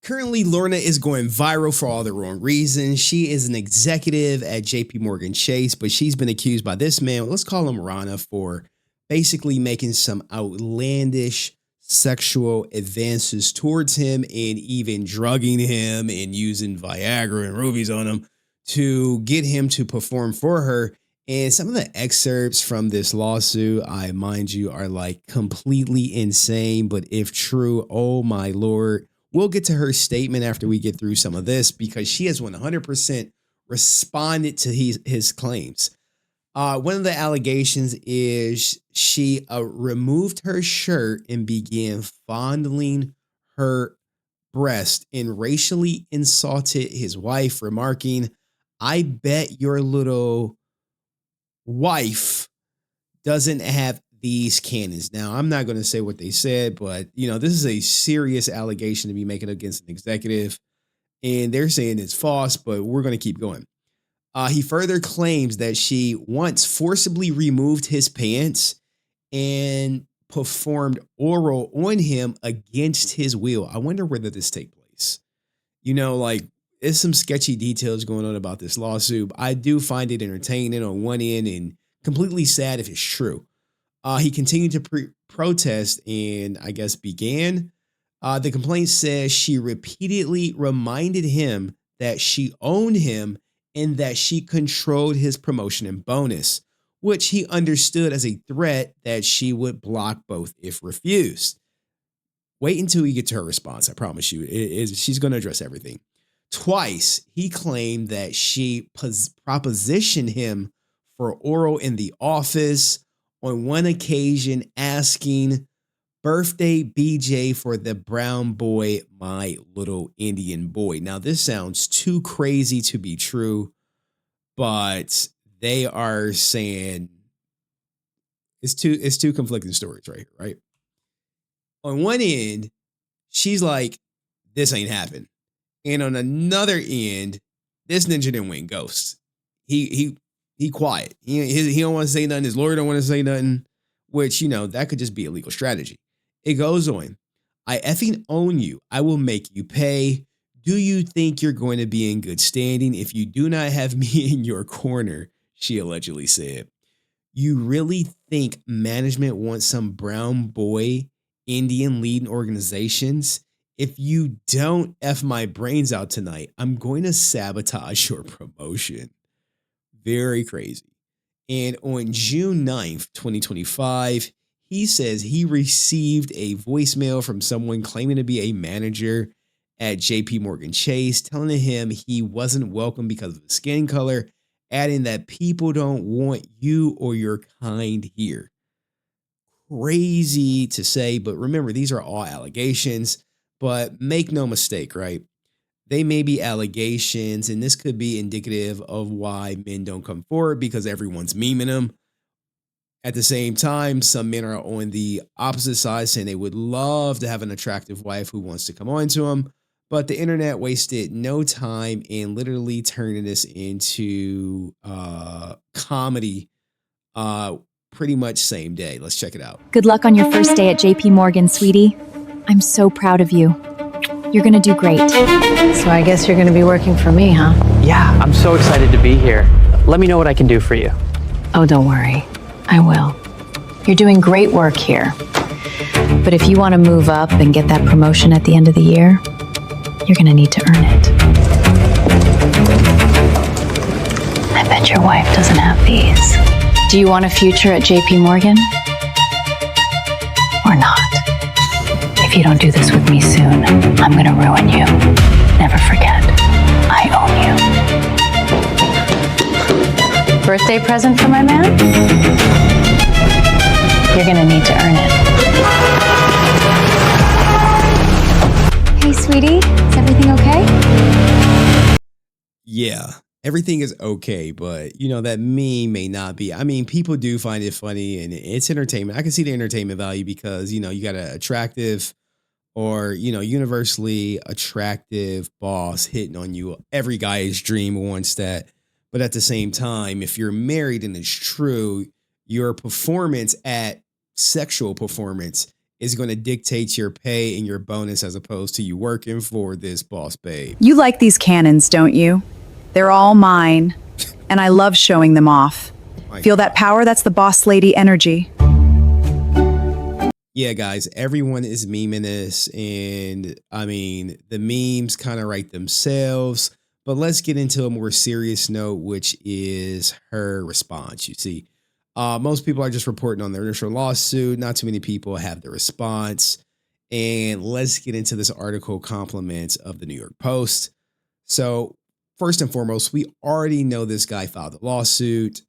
Currently, Lorna is going viral for all the wrong reasons. She is an executive at JPMorgan Chase, but she's been accused by this man, let's call him Rana, for basically making some outlandish sexual advances towards him and even drugging him and using Viagra and rubies on him to get him to perform for her. And some of the excerpts from this lawsuit, I mind you, are like completely insane. But if true, oh my Lord. We'll get to her statement after we get through some of this because she has 100% responded to his claims. One of the allegations is she removed her shirt and began fondling her breast and racially insulted his wife, remarking, "I bet your little wife doesn't have these cannons." Now, I'm not going to say what they said, but this is a serious allegation to be making against an executive, and they're saying it's false, but we're going to keep going. He further claims that she once forcibly removed his pants and performed oral on him against his will. I wonder where did this take place? There's some sketchy details going on about this lawsuit. I do find it entertaining on one end and completely sad if it's true. He continued to protest and I guess began. The complaint says she repeatedly reminded him that she owned him and that she controlled his promotion and bonus, which he understood as a threat that she would block both if refused. Wait until we get to her response. I promise you, she's going to address everything. Twice, he claimed that she propositioned him for oral in the office, on one occasion asking, "Birthday BJ for the brown boy, my little Indian boy." Now, this sounds too crazy to be true, but they are saying it's two conflicting stories right here, right? On one end, she's like, this ain't happened. And on another end, this ninja didn't win ghost. He quiet. He don't want to say nothing. His lawyer don't want to say nothing, which, that could just be a legal strategy. It goes on. "I effing own you. I will make you pay. Do you think you're going to be in good standing if you do not have me in your corner?" she allegedly said. "You really think management wants some brown boy Indian leading organizations? If you don't F my brains out tonight, I'm going to sabotage your promotion." Very crazy. And on June 9th, 2025, he says he received a voicemail from someone claiming to be a manager at JPMorgan Chase, telling him he wasn't welcome because of his skin color, adding that people don't want you or your kind here. Crazy to say, but remember, these are all allegations, but make no mistake, right? They may be allegations, and this could be indicative of why men don't come forward because everyone's memeing them. At the same time, some men are on the opposite side saying they would love to have an attractive wife who wants to come on to them. But the internet wasted no time in literally turning this into comedy pretty much same day. Let's check it out. Good luck on your first day at JPMorgan, sweetie. I'm so proud of you. You're gonna do great. So I guess you're gonna be working for me, huh? Yeah, I'm so excited to be here. Let me know what I can do for you. Oh, don't worry. I will. You're doing great work here. But if you want to move up and get that promotion at the end of the year, you're gonna need to earn it. I bet your wife doesn't have these. Do you want a future at JPMorgan? Or not? If you don't do this with me soon, I'm gonna ruin you. Never forget, I own you. Birthday present for my man? You're gonna need to earn it. Hey, sweetie, is everything okay? Yeah, everything is okay, but that meme may not be. I mean, people do find it funny and it's entertainment. I can see the entertainment value because, you got an attractive or, universally attractive boss hitting on you. Every guy's dream wants that. But at the same time, if you're married and it's true, your performance at sexual performance is going to dictate your pay and your bonus as opposed to you working for this boss babe. You like these cannons, don't you? They're all mine, and I love showing them off. Feel that power? That's the boss lady energy. Yeah, guys, everyone is memeing this, and I mean, the memes kind of write themselves, but let's get into a more serious note, which is her response. You see, most people are just reporting on their initial lawsuit. Not too many people have the response. And let's get into this article compliments of the New York Post. So first and foremost, we already know this guy filed a lawsuit.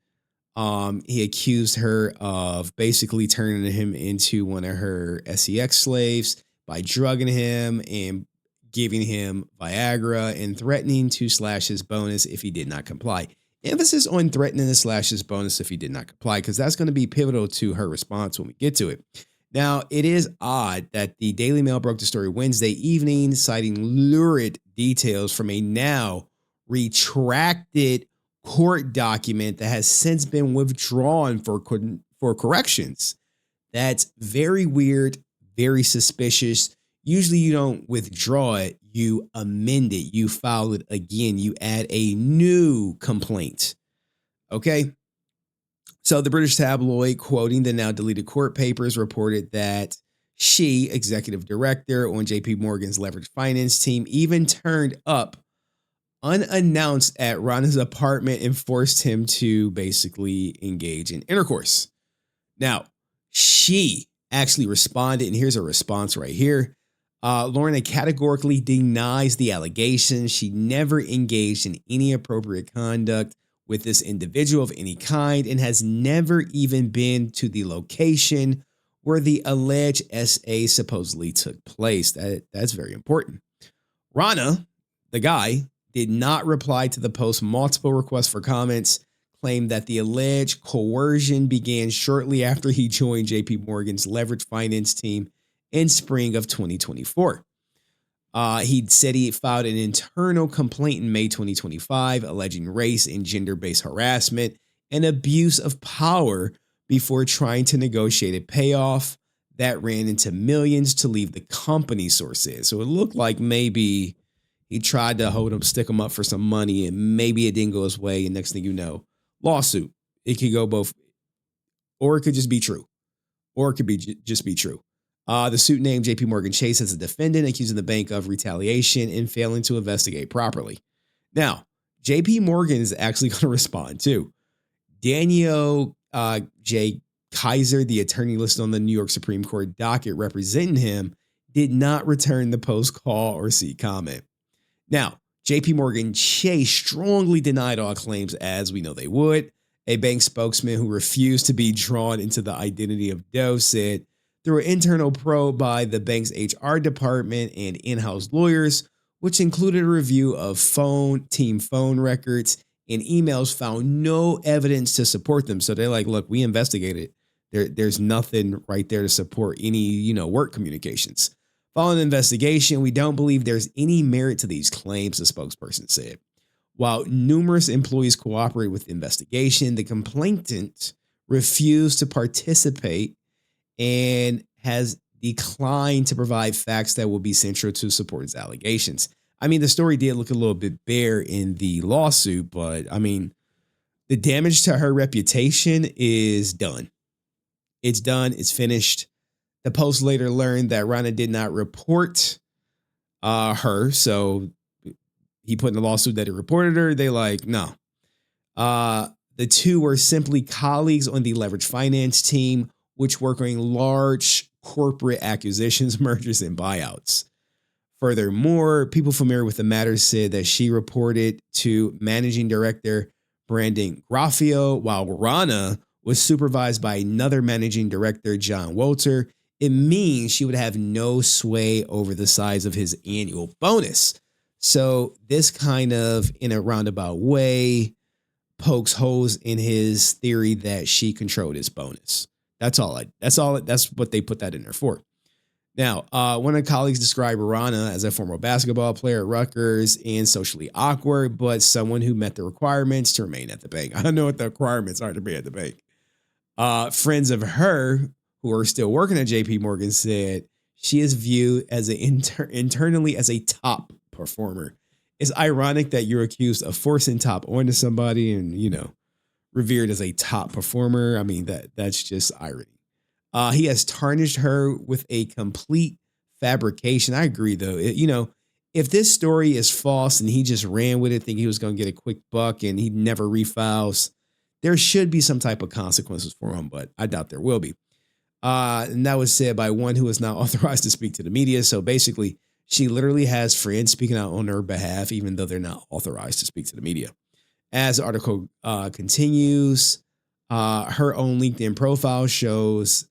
He accused her of basically turning him into one of her sex slaves by drugging him and giving him Viagra and threatening to slash his bonus if he did not comply. Emphasis on threatening to slash his bonus if he did not comply, because that's going to be pivotal to her response when we get to it. Now, it is odd that the Daily Mail broke the story Wednesday evening, citing lurid details from a now retracted court document that has since been withdrawn for corrections. That's very weird, very suspicious. Usually you don't withdraw it, you amend it, you file it again, you add a new complaint. Okay. So the British tabloid, quoting the now deleted court papers, reported that she, executive director on JPMorgan's leveraged finance team, even turned up unannounced at Rana's apartment and forced him to basically engage in intercourse. Now, she actually responded, and here's a response right here. Lorna categorically denies the allegations. She never engaged in any appropriate conduct with this individual of any kind and has never even been to the location where the alleged SA supposedly took place. That's very important. Rana, the guy, did not reply to the Post's multiple requests for comments, claimed that the alleged coercion began shortly after he joined JPMorgan's leveraged finance team in spring of 2024. He said he filed an internal complaint in May 2025 alleging race and gender-based harassment and abuse of power before trying to negotiate a payoff that ran into millions to leave the company, source said. So it looked like maybe he tried to stick him up for some money, and maybe it didn't go his way. And next thing you know, lawsuit. It could go both, or it could just be true, or it could be just be true. The suit named JPMorgan Chase as a defendant, accusing the bank of retaliation and failing to investigate properly. Now, JPMorgan is actually going to respond too. Daniel J. Kaiser, the attorney listed on the New York Supreme Court docket representing him, did not return the Post call or seek comment. Now, JPMorgan Chase strongly denied all claims, as we know they would. A bank spokesman who refused to be drawn into the identity of Doe said, through an internal probe by the bank's HR department and in-house lawyers, which included a review of team phone records and emails, found no evidence to support them. So they're like, look, we investigated. There's nothing right there to support any, work communications. Following the investigation, we don't believe there's any merit to these claims, the spokesperson said. While numerous employees cooperated with the investigation, the complainant refused to participate and has declined to provide facts that will be central to support his allegations. I mean, the story did look a little bit bare in the lawsuit, but I mean, the damage to her reputation is done. It's done. It's finished. The Post later learned that Rana did not report her. So he put in the lawsuit that he reported her. They like, no. The two were simply colleagues on the leveraged finance team, which work on large corporate acquisitions, mergers, and buyouts. Furthermore, people familiar with the matter said that she reported to managing director Brandon Graffio, while Rana was supervised by another managing director, John Walter. It means she would have no sway over the size of his annual bonus. So this kind of, in a roundabout way, pokes holes in his theory that she controlled his bonus. That's what they put that in there for. Now, one of the colleagues described Rana as a former basketball player at Rutgers and socially awkward, but someone who met the requirements to remain at the bank. I don't know what the requirements are to be at the bank. Friends of her who are still working at JPMorgan, said she is viewed as internally as a top performer. It's ironic that you're accused of forcing top onto somebody and, revered as a top performer. I mean, that's just irony. He has tarnished her with a complete fabrication. I agree, though. If this story is false and he just ran with it, thinking he was going to get a quick buck and he never refiles, there should be some type of consequences for him, but I doubt there will be. And that was said by one who is not authorized to speak to the media. So basically, she literally has friends speaking out on her behalf, even though they're not authorized to speak to the media. As the article continues, her own LinkedIn profile shows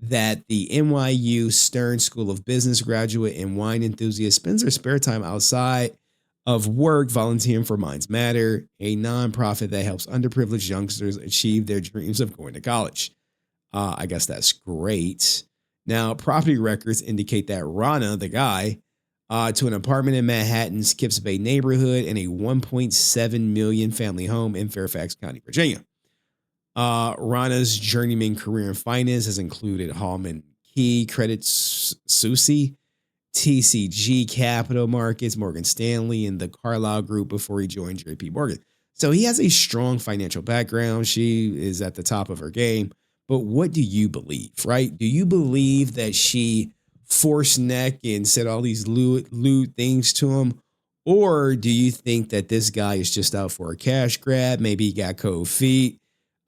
that the NYU Stern School of Business graduate and wine enthusiast spends her spare time outside of work volunteering for Minds Matter, a nonprofit that helps underprivileged youngsters achieve their dreams of going to college. I guess that's great. Now, property records indicate that Rana, the guy, to an apartment in Manhattan's Kips Bay neighborhood and a $1.7 million family home in Fairfax County, Virginia. Rana's journeyman career in finance has included Hallman Key, Credit Suisse, TCG Capital Markets, Morgan Stanley, and the Carlyle Group before he joined JPMorgan. So he has a strong financial background. She is at the top of her game. But what do you believe, right? Do you believe that she forced neck and said all these lewd things to him? Or do you think that this guy is just out for a cash grab? Maybe he got cold feet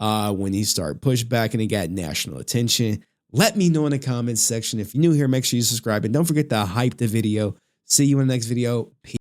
when he started pushback and he got national attention. Let me know in the comments section. If you're new here, make sure you subscribe and don't forget to hype the video. See you in the next video. Peace.